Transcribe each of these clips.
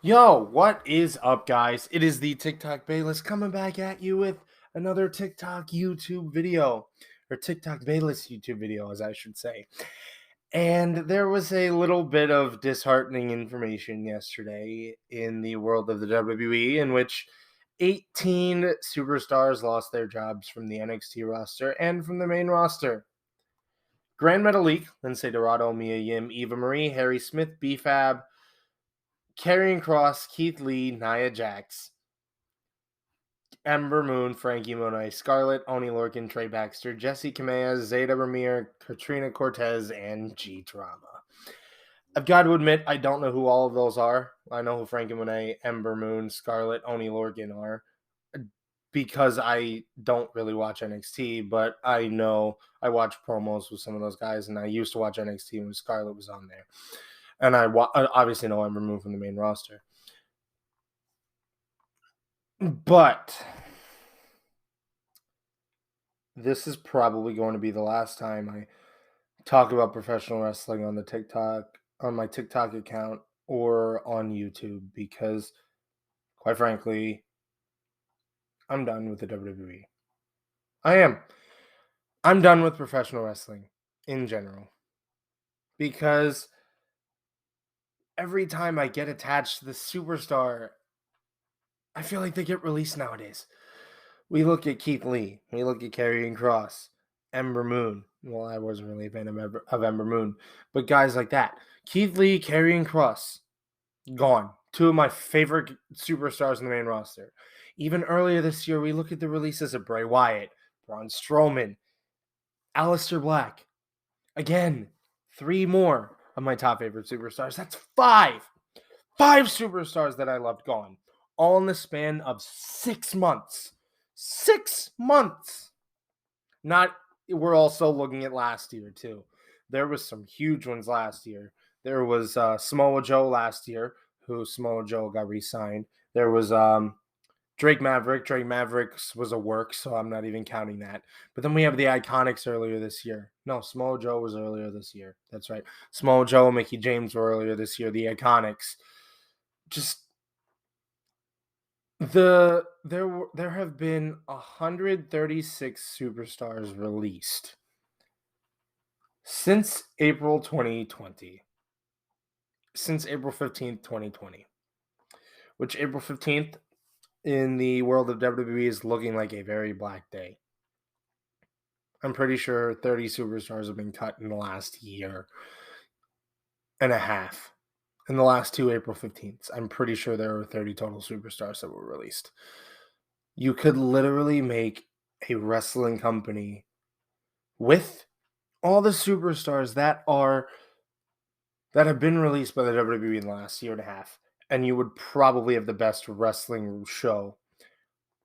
Yo, what is up, guys? It is the TikTok Bayless coming back at you with another TikTok YouTube video, or TikTok Bayless YouTube video, as I should say. And there was a little bit of disheartening information yesterday in the world of the WWE, in which 18 superstars lost their jobs from the NXT roster and from the main roster. Grand Metalik, Lindsay Dorado, Mia Yim, Eva Marie, Harry Smith, B-Fab, Karrion Kross, Keith Lee, Nia Jax, Ember Moon, Frankie Monet, Scarlett, Oni Lorcan, Trey Baxter, Jesse Kamea, Zeta Ramir, Katrina Cortez, and G Drama. I've got to admit, I don't know who all of those are. I know who Frankie Monet, Ember Moon, Scarlett, Oni Lorcan are because I don't really watch NXT, but I know I watch promos with some of those guys, and I used to watch NXT when Scarlett was on there. And I obviously know Ember Moon from the main roster. But this is probably going to be the last time I talk about professional wrestling on my TikTok account or on YouTube because, quite frankly, I'm done with the WWE. I am. I'm done with professional wrestling in general because every time I get attached to the superstar, I feel like they get released nowadays. We look at Keith Lee. We look at Karrion Kross, Ember Moon. Well, I wasn't really a fan of Ember Moon, but guys like that. Keith Lee, Karrion Kross, gone. Two of my favorite superstars in the main roster. Even earlier this year, we look at the releases of Bray Wyatt, Braun Strowman, Aleister Black. Again, three more of my top favorite superstars. That's five. Five superstars that I loved gone. All in the span of 6 months. 6 months. We're also looking at last year too. There was some huge ones last year. There was Samoa Joe last year, who Samoa Joe got re-signed. There was Drake Maverick. Drake Maverick was a work, so I'm not even counting that. But then we have the Iconics earlier this year. No, Samoa Joe was earlier this year. That's right. Samoa Joe and Mickey James were earlier this year. The Iconics. Just there have been 136 superstars released since April 2020. Since April 15th, 2020. Which April 15th in the world of WWE is looking like a very black day. I'm pretty sure 30 superstars have been cut in the last year and a half. In the last two April 15th, I'm pretty sure there were 30 total superstars that were released. You could literally make a wrestling company with all the superstars that have been released by the WWE in the last year and a half, and you would probably have the best wrestling show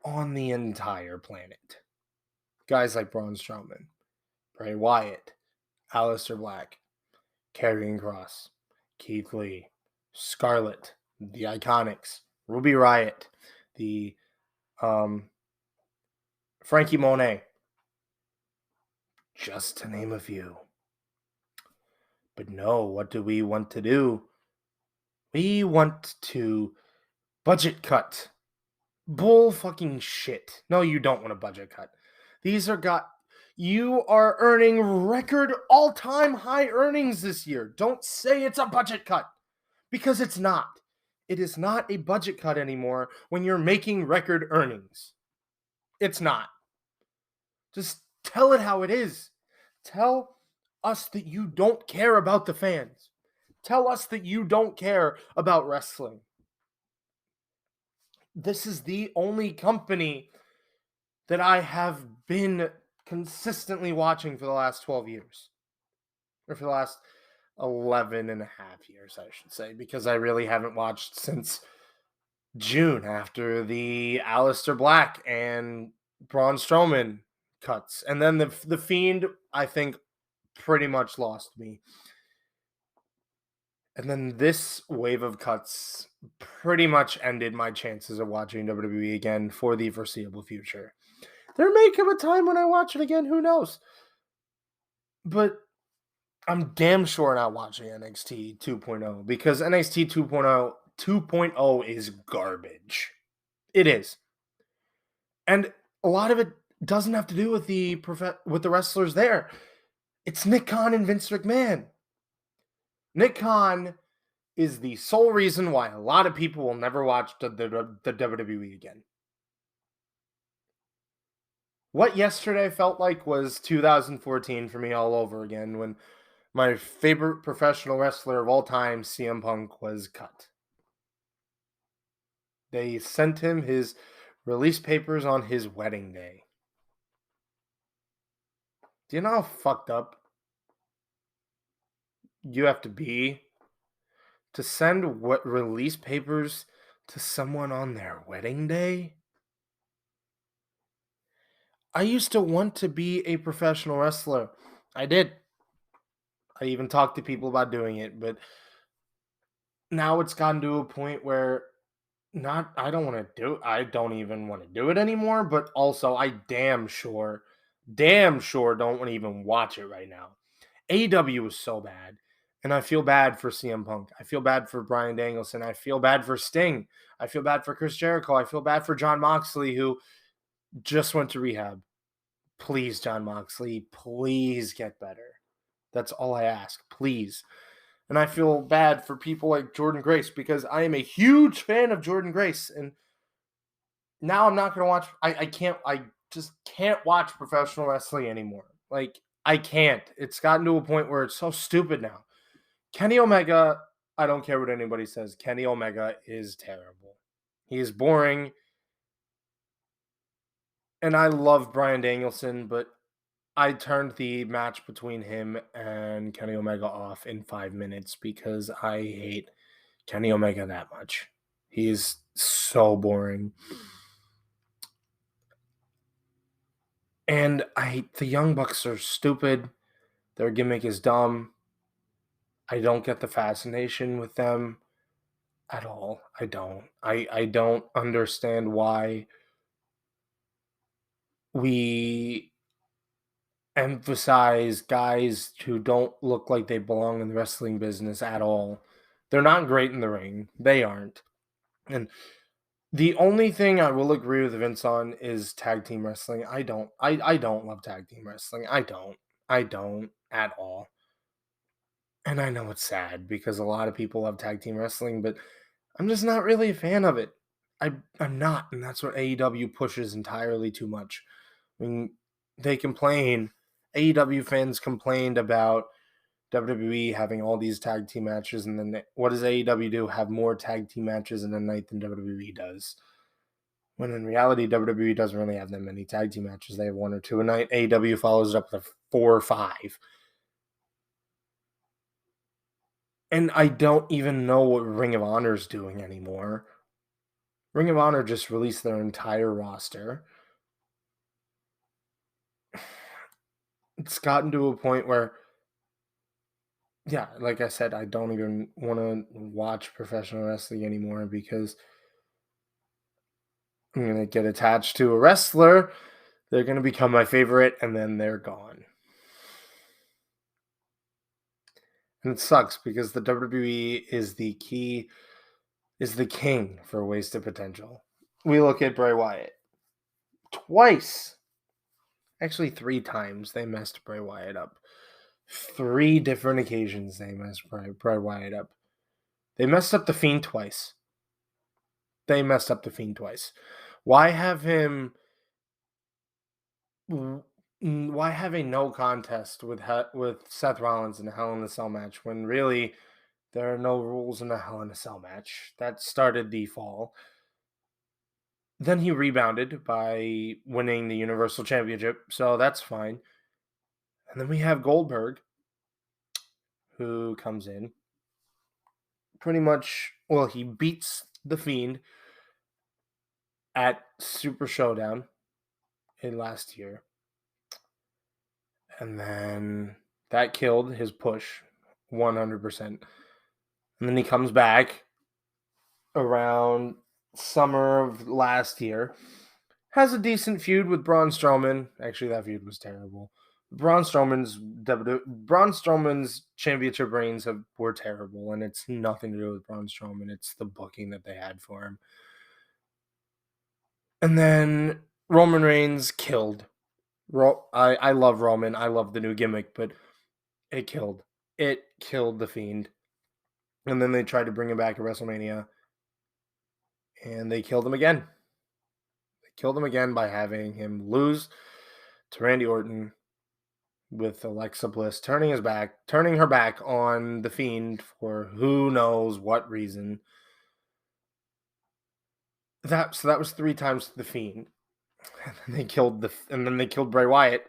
on the entire planet. Guys like Braun Strowman, Bray Wyatt, Aleister Black, Karrion Kross, Keith Lee, Scarlett, the Iconics, Ruby Riott, the Frankie Monet, just to name a few. But no, what do we want to do? We want to budget cut. Bull fucking shit. No, you don't want a budget cut. You are earning record all-time high earnings this year. Don't say it's a budget cut, because it's not. It is not a budget cut anymore when you're making record earnings. It's not. Just tell it how it is. Tell us that you don't care about the fans. Tell us that you don't care about wrestling. This is the only company that I have been consistently watching for the last 12 years. Or for the last 11 and a half years, I should say, because I really haven't watched since June after the Aleister Black and Braun Strowman cuts. And then the Fiend, I think, pretty much lost me. And then this wave of cuts pretty much ended my chances of watching WWE again for the foreseeable future. There may come a time when I watch it again, who knows? But I'm damn sure not watching NXT 2.0 because NXT 2.0 2.0 is garbage. It is. And a lot of it doesn't have to do with with the wrestlers there. It's Nick Khan and Vince McMahon. Nick Khan is the sole reason why a lot of people will never watch the WWE again. What yesterday felt like was 2014 for me all over again when my favorite professional wrestler of all time, CM Punk, was cut. They sent him his release papers on his wedding day. Do you know how fucked up you have to be to send what release papers to someone on their wedding day? I used to want to be a professional wrestler. I did. I even talked to people about doing it, but now it's gotten to a point where not I don't even want to do it anymore, but also I damn sure don't want to even watch it right now. AEW is so bad. And I feel bad for CM Punk. I feel bad for Bryan Danielson. I feel bad for Sting. I feel bad for Chris Jericho. I feel bad for John Moxley, who just went to rehab. Please, John Moxley, please get better. That's all I ask. Please. And I feel bad for people like Jordan Grace because I am a huge fan of Jordan Grace. And now I'm not going to watch. I just can't watch professional wrestling anymore. Like, I can't. It's gotten to a point where it's so stupid now. Kenny Omega, I don't care what anybody says. Kenny Omega is terrible. He is boring. And I love Bryan Danielson, but I turned the match between him and Kenny Omega off in 5 minutes because I hate Kenny Omega that much. He's so boring. And the Young Bucks are stupid. Their gimmick is dumb. I don't get the fascination with them at all. I don't. I don't understand why we emphasize guys who don't look like they belong in the wrestling business at all. They're not great in the ring. They aren't. And the only thing I will agree with Vince on is tag team wrestling. I don't love tag team wrestling. I don't. I don't at all. And I know it's sad because a lot of people love tag team wrestling, but I'm just not really a fan of it. I'm not, and that's what AEW pushes entirely too much. I mean, they complain. AEW fans complained about WWE having all these tag team matches, and then what does AEW do? Have more tag team matches in a night than WWE does. When in reality, WWE doesn't really have that many tag team matches. They have one or two a night. AEW follows it up with 4 or 5. And I don't even know what Ring of Honor is doing anymore. Ring of Honor just released their entire roster. It's gotten to a point where, yeah, like I said, I don't even want to watch professional wrestling anymore because I'm going to get attached to a wrestler. They're going to become my favorite, and then they're gone. And it sucks because the WWE is the king for wasted potential. We look at Bray Wyatt. Twice, actually 3 times, they messed Bray Wyatt up. 3 different occasions they messed Bray Wyatt up. They messed up The Fiend twice. Why have him? Why have a no contest with Seth Rollins in a Hell in a Cell match when really there are no rules in a Hell in a Cell match? That started the fall. Then he rebounded by winning the Universal Championship, so that's fine. And then we have Goldberg, who comes in. Pretty much, well, he beats The Fiend at Super Showdown in last year. And then that killed his push 100%. And then he comes back around summer of last year. Has a decent feud with Braun Strowman. Actually, that feud was terrible. Braun Strowman's championship reigns were terrible, and it's nothing to do with Braun Strowman. It's the booking that they had for him. And then Roman Reigns killed. I love Roman. I love the new gimmick, but it killed. It killed the Fiend. And then they tried to bring him back at WrestleMania, and they killed him again. They killed him again by having him lose to Randy Orton with Alexa Bliss turning her back on the Fiend for who knows what reason. That was 3 times the Fiend. And then they killed Bray Wyatt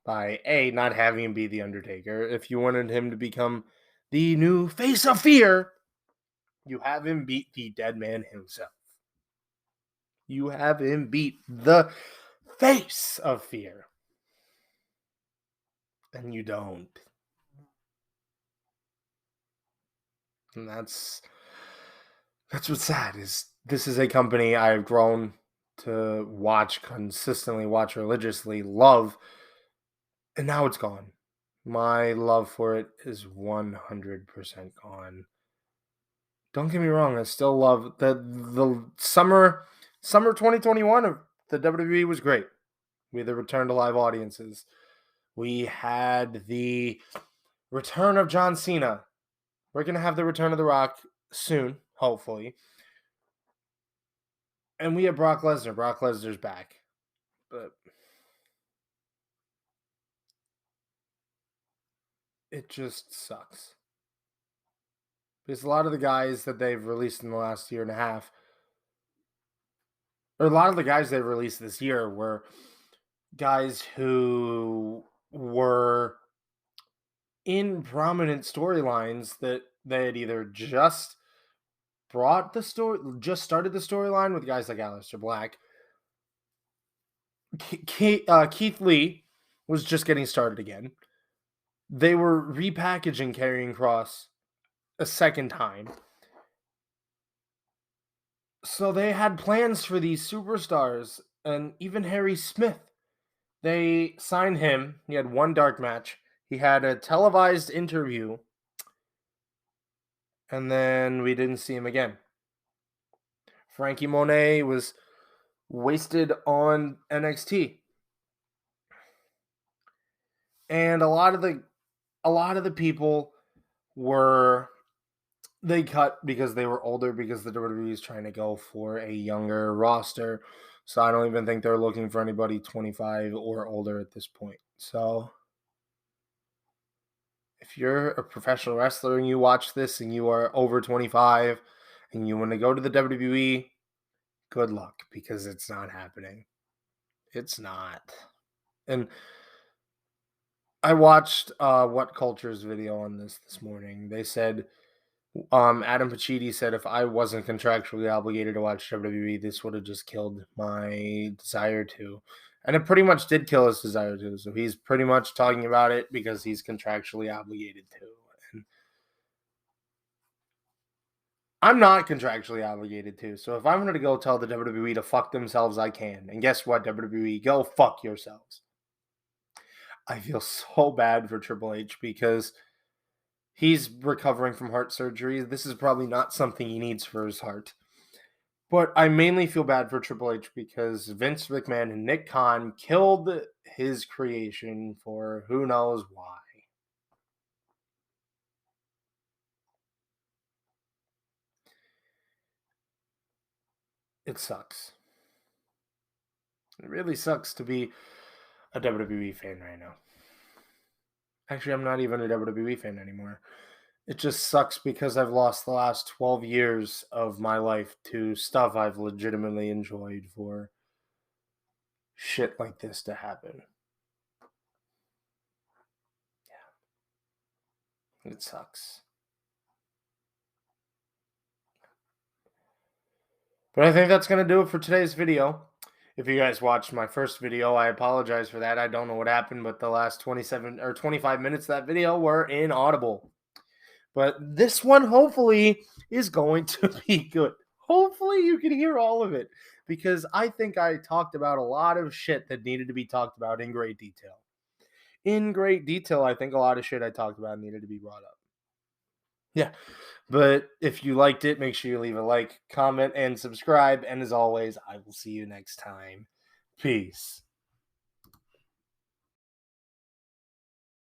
by not having him be the Undertaker. If you wanted him to become the new face of fear, you have him beat the dead man himself. You have him beat the face of fear. And you don't. And that's what's sad, is this is a company I've grown to consistently watch religiously, love, and now it's gone. My love for it is 100% gone. Don't get me wrong, I still love the summer 2021 of the WWE was great. We had the return to live audiences. We had the return of John Cena. We're going to have the return of The Rock soon, hopefully. And we have Brock Lesnar. Brock Lesnar's back. But it just sucks. Because a lot of the guys that they've released in the last year and a half, or a lot of the guys they've released this year, were guys who were in prominent storylines that they had either just started the storyline with guys like Aleister Black. Keith Lee was just getting started again. They were repackaging Karrion Kross a second time. So they had plans for these superstars, and even Harry Smith. They signed him. He had one dark match. He had a televised interview, and then we didn't see him again. Frankie Monet was wasted on NXT. And a lot of the people they cut because they were older, because the WWE is trying to go for a younger roster. So I don't even think they're looking for anybody 25 or older at this point. So if you're a professional wrestler and you watch this and you are over 25 and you want to go to the WWE, good luck, because it's not happening. It's not. And I watched What Culture's video on this morning. They said, Adam Pacitti said, if I wasn't contractually obligated to watch WWE, this would have just killed my desire to. And it pretty much did kill his desire to. So he's pretty much talking about it because he's contractually obligated to. And I'm not contractually obligated to. So if I'm going to go tell the WWE to fuck themselves, I can. And guess what, WWE? Go fuck yourselves. I feel so bad for Triple H because he's recovering from heart surgery. This is probably not something he needs for his heart. But I mainly feel bad for Triple H because Vince McMahon and Nick Khan killed his creation for who knows why. It sucks. It really sucks to be a WWE fan right now. Actually, I'm not even a WWE fan anymore. It just sucks because I've lost the last 12 years of my life to stuff I've legitimately enjoyed for shit like this to happen. Yeah. It sucks. But I think that's going to do it for today's video. If you guys watched my first video, I apologize for that. I don't know what happened, but the last 27 or 25 minutes of that video were inaudible. But this one, hopefully, is going to be good. Hopefully, you can hear all of it, because I think I talked about a lot of shit that needed to be talked about in great detail. in great detail. I think a lot of shit I talked about needed to be brought up. Yeah. But if you liked it, make sure you leave a like, comment, and subscribe. And as always, I will see you next time. Peace.